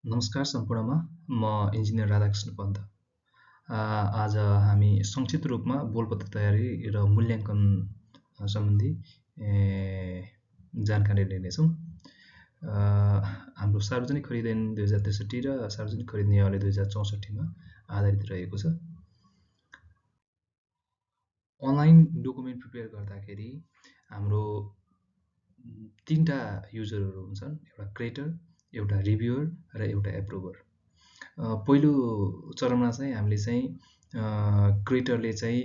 नमस्कार सम्पूर्णमा म इन्जिनियर राधाकृष्ण पन्त। आज हामी संक्षिप्त रूपमा बोलपत्र तयारी र मूल्याङ्कन सम्बन्धी जानकारी लिनेछौँ। हाम्रो सार्वजनिक खरिद ऐन 2063 र सार्वजनिक खरिद नियमावली 2064 मा आधारित रहेको छ। अनलाइन डकुमेन्ट प्रिपेयर गर्दाखेरि हाम्रो तीनटा युजरहरू हुन्छन्, एउटा क्रिएटर, एउटा रिभ्युअर र एउटा एप्रुभर। पहिलो चरणमा चाहिँ हामीले चाहिँ क्रिएटरले चाहिँ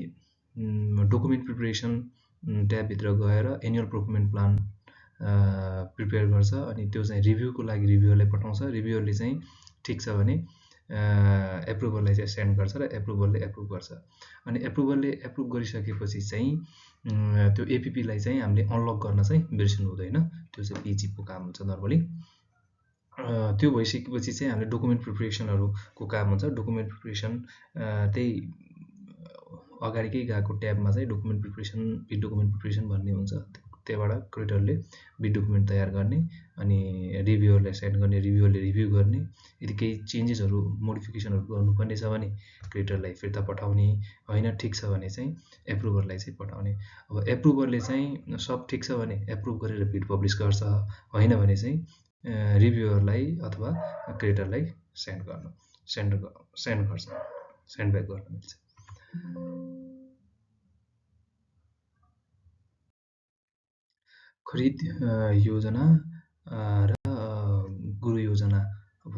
डकुमेन्ट प्रिपरेसन ट्याबभित्र गएर एनुअल प्रोक्युरमेन्ट प्लान प्रिपेयर गर्छ अनि त्यो चाहिँ रिभ्यूको लागि रिभ्युअरलाई पठाउँछ। रिभ्युअरले चाहिँ ठिक छ भने एप्रुभरलाई चाहिँ सेन्ड गर्छ र एप्रुभरले एप्रुभ गर्छ। अनि एप्रुभरले एप्रुभ गरिसकेपछि चाहिँ त्यो एपिपीलाई चाहिँ हामीले अनलक गर्न चाहिँ बिर्सिनु हुँदैन। त्यो चाहिँ पिजिपको काम हुन्छ नर्मली। त्यो भइसकेपछि चाहिँ हामीले डकुमेन्ट प्रिपरेसनहरूको काम हुन्छ। डकुमेन्ट प्रिपरेसन त्यही अगाडिकै गएको ट्याबमा चाहिँ document preparation, beet document preparation भन्ने हुन्छ। त्यहाँबाट क्रिएटरले बिट डकुमेन्ट तयार गर्ने अनि रिभ्युअरलाई सेन्ड गर्ने, रिभ्युअरले रिभ्यू गर्ने। यदि केही चेन्जेसहरू मोडिफिकेसनहरू गर्नुपर्ने छ भने क्रिएटरलाई फिर्ता पठाउने, होइन ठिक छ भने चाहिँ एप्रुभरलाई चाहिँ पठाउने। अब एप्रुभरले चाहिँ सब ठिक छ भने एप्रुभ गरेर बिट पब्लिस गर्छ, होइन भने चाहिँ रिभ्युअरलाई अथवा क्रिएटरलाई सेन्ड गर्छ, सेन्ड ब्याक गर्न मिल्छ। खरिद योजना र गुरु योजना, अब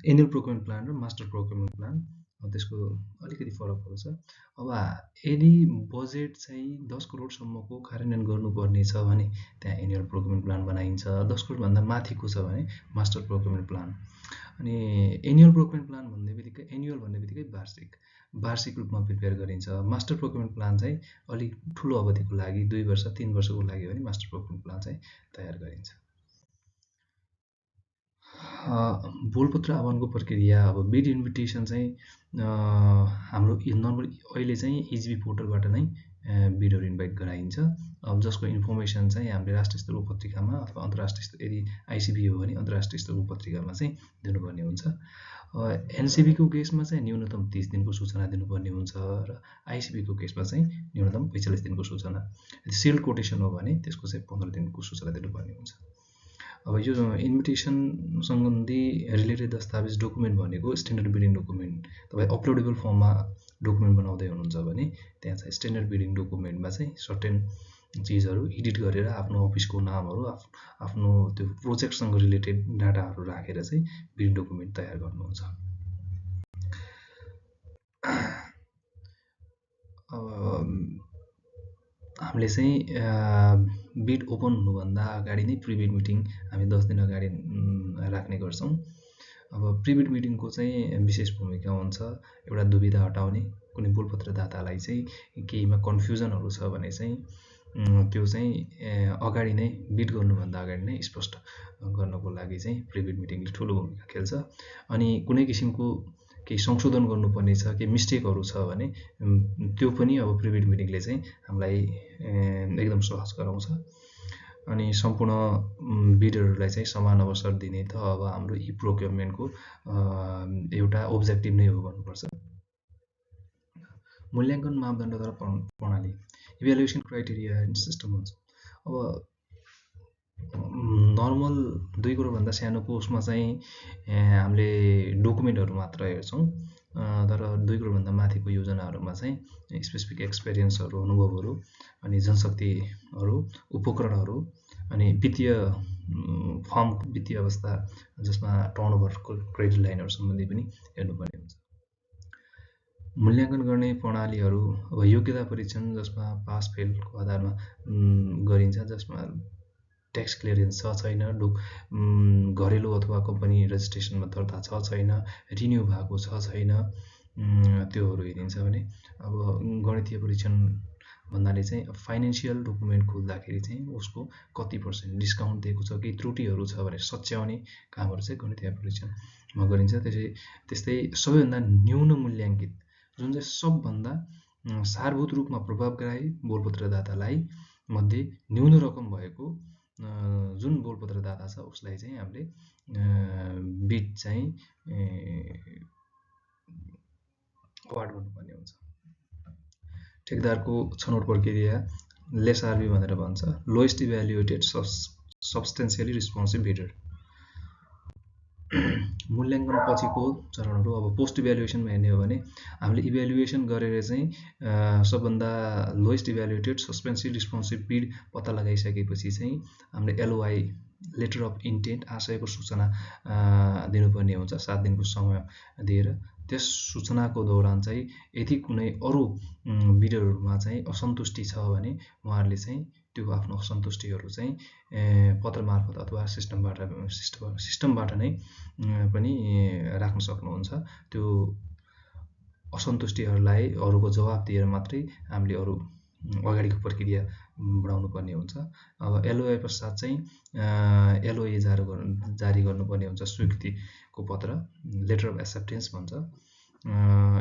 एनुअल प्रोक्युरमेन्ट प्लान र मास्टर प्रोक्युरमेन्ट प्लान त्यसको अलिकति फरकहरू छ। अब यदि बजेट चाहिँ 10 करोडसम्मको कार्यान्वयन गर्नुपर्ने छ भने त्यहाँ एनुअल प्रोक्युरमेन्ट प्लान बनाइन्छ। 10 करोडभन्दा माथिको छ भने मास्टर प्रोक्युरमेन्ट प्लान। अनि एनुअल प्रोक्युरमेन्ट प्लान भन्ने बित्तिकै एनुअल भन्ने बित्तिकै वार्षिक रूपमा प्रिपेयर गरिन्छ। मास्टर प्रोक्युरमेन्ट प्लान चाहिँ अलिक ठुलो अवधिको लागि 2 वर्ष 3 वर्षको लागि भने मास्टर प्रोक्युरमेन्ट प्लान चाहिँ तयार गरिन्छ। बोलपत्र आह्वानको प्रक्रिया, अब बिड इन्भिटेसन चाहिँ हाम्रो नर्मली अहिले चाहिँ इजिबी पोर्टलबाट नै बिडहरू इन्भाइट गराइन्छ। अब जसको इन्फर्मेसन चाहिँ हामीले राष्ट्रिय स्तरको पत्रिकामा अथवा अन्तर्राष्ट्रिय स्तर, यदि आइसिबी हो भने अन्तर्राष्ट्रिय स्तरको पत्रिकामा चाहिँ दिनुपर्ने हुन्छ। एनसिबीको केसमा चाहिँ न्यूनतम 30 दिनको सूचना दिनुपर्ने हुन्छ र आइसिबीको केसमा चाहिँ न्यूनतम 45 दिनको सूचना। यदि सिल्ड कोटेसन हो भने त्यसको चाहिँ 15 दिनको सूचना दिनुपर्ने हुन्छ। अब यो इन्भिटेसन सम्बन्धी रिलेटेड दस्तावेज डकुमेन्ट भनेको स्ट्यान्डर्ड बिडिङ डकुमेन्ट। तपाईँ अपलोडेबल फर्ममा डकुमेन्ट बनाउँदै हुनुहुन्छ भने त्यहाँ चाहिँ स्ट्यान्डर्ड बिडिङ डकुमेन्टमा चाहिँ सर्टेन चिजहरू एडिट गरेर आफ्नो अफिसको नामहरू, आफ्नो त्यो प्रोजेक्टसँग रिलेटेड डाटाहरू राखेर चाहिँ बिडिङ डकुमेन्ट तयार गर्नुहुन्छ। हामीले चाहिँ बिड ओपन हुनुभन्दा अगाडि नै प्रिबिड मिटिङ हामी 10 दिन अगाडि राख्ने गर्छौँ। अब प्रिबिड मिटिङको चाहिँ विशेष भूमिका हुन्छ एउटा दुविधा हटाउने। कुनै बोलपत्रदातालाई चाहिँ केहीमा कन्फ्युजनहरू छ भने चाहिँ त्यो चाहिँ अगाडि नै बिड गर्नुभन्दा अगाडि नै स्पष्ट गर्नको लागि चाहिँ प्रिबिड मिटिङले ठुलो भूमिका खेल्छ। अनि कुनै किसिमको केही संशोधन गर्नुपर्ने छ, केही मिस्टेकहरू छ भने त्यो पनि अब प्रिबिड मिटिङले चाहिँ हामीलाई एकदम सहज गराउँछ। अनि सम्पूर्ण बिडरहरूलाई चाहिँ समान अवसर दिने त अब हाम्रो ई प्रोक्युरमेन्टको एउटा ओब्जेक्टिभ नै हो भन्नुपर्छ। मूल्याङ्कन मापदण्ड तथा प्रणाली, इभ्यालुएसन क्राइटेरिया एन्ड सिस्टम हुन्छ। अब नर्मल 2 करोडभन्दा सानो कोर्समा चाहिँ हामीले डकुमेन्टहरू मात्र हेर्छौँ, तर 2 करोडभन्दा माथिको योजनाहरूमा चाहिँ स्पेसिफिक एक्सपिरियन्सहरू, अनुभवहरू, अनि जनशक्तिहरू, उपकरणहरू, अनि वित्तीय फर्म, वित्तीय अवस्था जसमा टर्नओभरको क्रेडिट लाइनहरू सम्बन्धी पनि हेर्नुपर्ने हुन्छ। मूल्याङ्कन गर्ने प्रणालीहरू, अब योग्यता परीक्षण जसमा पास फेलको आधारमा गरिन्छ, जसमा ट्याक्स क्लियरेन्स छ छैन, घरेलु अथवा कम्पनी रेजिस्ट्रेसनमा दर्ता छ छैन, रिन्यू भएको छ छैन, त्योहरू हेरिन्छ भने अब गणितीय परीक्षण भन्नाले चाहिँ फाइनेन्सियल डकुमेन्ट खोल्दाखेरि चाहिँ उसको कति % डिस्काउन्ट दिएको छ, केही त्रुटिहरू छ भने सच्याउने कामहरू चाहिँ गणितीय परीक्षणमा गरिन्छ। त्यस्तै सबैभन्दा न्यून मूल्याङ्कित, जुन चाहिँ सबभन्दा सारभूत रूपमा प्रभावकारी बोलपत्रदातालाई मध्ये न्यून रकम भएको जुन बोलपत्रदाता छ उसलाई चाहिँ हामीले बिड चाहिँ अवार्ड गर्नुपर्ने हुन्छ। ठेकदारको छनौट प्रक्रिया लेस आरबी भनेर भन्छ, लोएस्ट इभ्यालुएटेड सब्सटेन्सियली रिस्पोन्सिभ बिडर। मूल्याङ्कन पछिको चरणहरू अब पोस्ट इभ्यालुएसनमा हेर्ने हो भने हामीले इभ्यालुएसन गरेर चाहिँ सबभन्दा लोएस्ट इभ्यालुएटेड सस्पेन्सिभ रिस्पोन्सिभ बिड पत्ता लगाइसकेपछि चाहिँ हामीले एलओआई लेटर अफ इन्टेन्ट आशयको सूचना दिनुपर्ने हुन्छ 7 दिनको समय दिएर। त्यस सूचनाको दौरान चाहिँ यदि कुनै अरू बिडरहरूमा चाहिँ असन्तुष्टि छ भने उहाँहरूले चाहिँ त्यो आफ्नो असन्तुष्टिहरू चाहिँ पत्र मार्फत अथवा सिस्टमबाट नै पनि राख्न सक्नुहुन्छ। त्यो असन्तुष्टिहरूलाई अरूको जवाब दिएर मात्रै हामीले अरू अगाडिको प्रक्रिया बढाउनु पर्ने हुन्छ। अब एलओए पश्चात चाहिँ एलओए जारी गर्नुपर्ने हुन्छ, स्वीकृतिको पत्र, लेटर अफ एक्सेप्टेन्स भन्छ।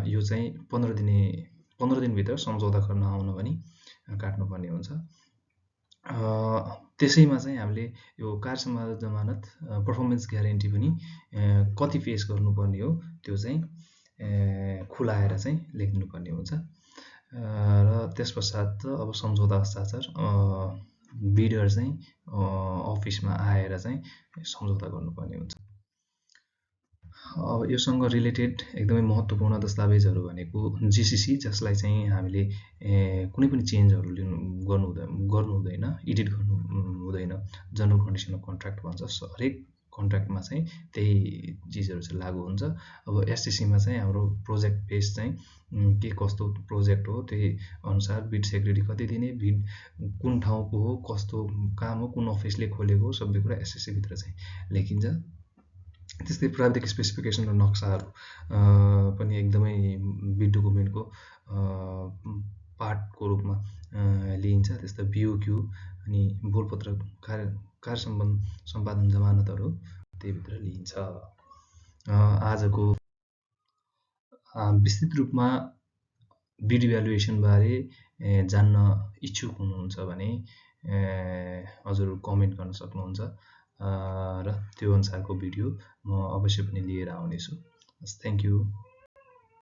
यो चाहिँ 15 दिनभित्र सम्झौता गर्न आउन पनि काट्नुपर्ने हुन्छ। त्यसैमा चाहिँ हामीले यो कार्य सम्पादन जमानत पर्फर्मेन्स ग्यारेन्टी पनि कति पेस गर्नुपर्ने हो त्यो चाहिँ खुलाएर चाहिँ लेखिदिनुपर्ने हुन्छ। र त्यस पश्चात अब सम्झौता हस्ताक्षर बिडर चाहिँ अफिसमा आएर चाहिँ सम्झौता गर्नुपर्ने हुन्छ। अब योसँग रिलेटेड एकदमै महत्त्वपूर्ण दस्तावेजहरू भनेको जिसिसी, जसलाई चाहिँ हामीले कुनै पनि चेन्जहरू गर्नु हुँदैन, एडिट गर्नु हुँदैन, जनरल कन्डिसन अफ कन्ट्र्याक्ट भन्छ। हरेक कन्ट्र्याक्टमा चाहिँ त्यही चिजहरू चाहिँ लागु हुन्छ। अब एससिसीमा चाहिँ हाम्रो प्रोजेक्ट बेस चाहिँ के कस्तो प्रोजेक्ट हो त्यही अनुसार बिड सेक्युरिटी कति दिने, बिड कुन ठाउँको हो, कस्तो काम हो, कुन अफिसले खोलेको हो, सबै कुरा एससिसीभित्र चाहिँ लेखिन्छ। त्यस्तै प्राविधिक स्पेसिफिकेसन र नक्साहरू पनि एकदमै बिड डकुमेन्टको पार्टको रूपमा लिइन्छ। त्यस्तो बिओक्यू अनि बोलपत्र कार्य सम्पादन जमानतहरू त्यहीभित्र लिइन्छ। आजको विस्तृत रूपमा बिड इभ्यालुएसनबारे जान्न इच्छुक हुनुहुन्छ भने हजुर कमेन्ट गर्न सक्नुहुन्छ र त्यो अनुसारको भिडियो म अवश्य पनि लिएर आउनेछु। Thank you.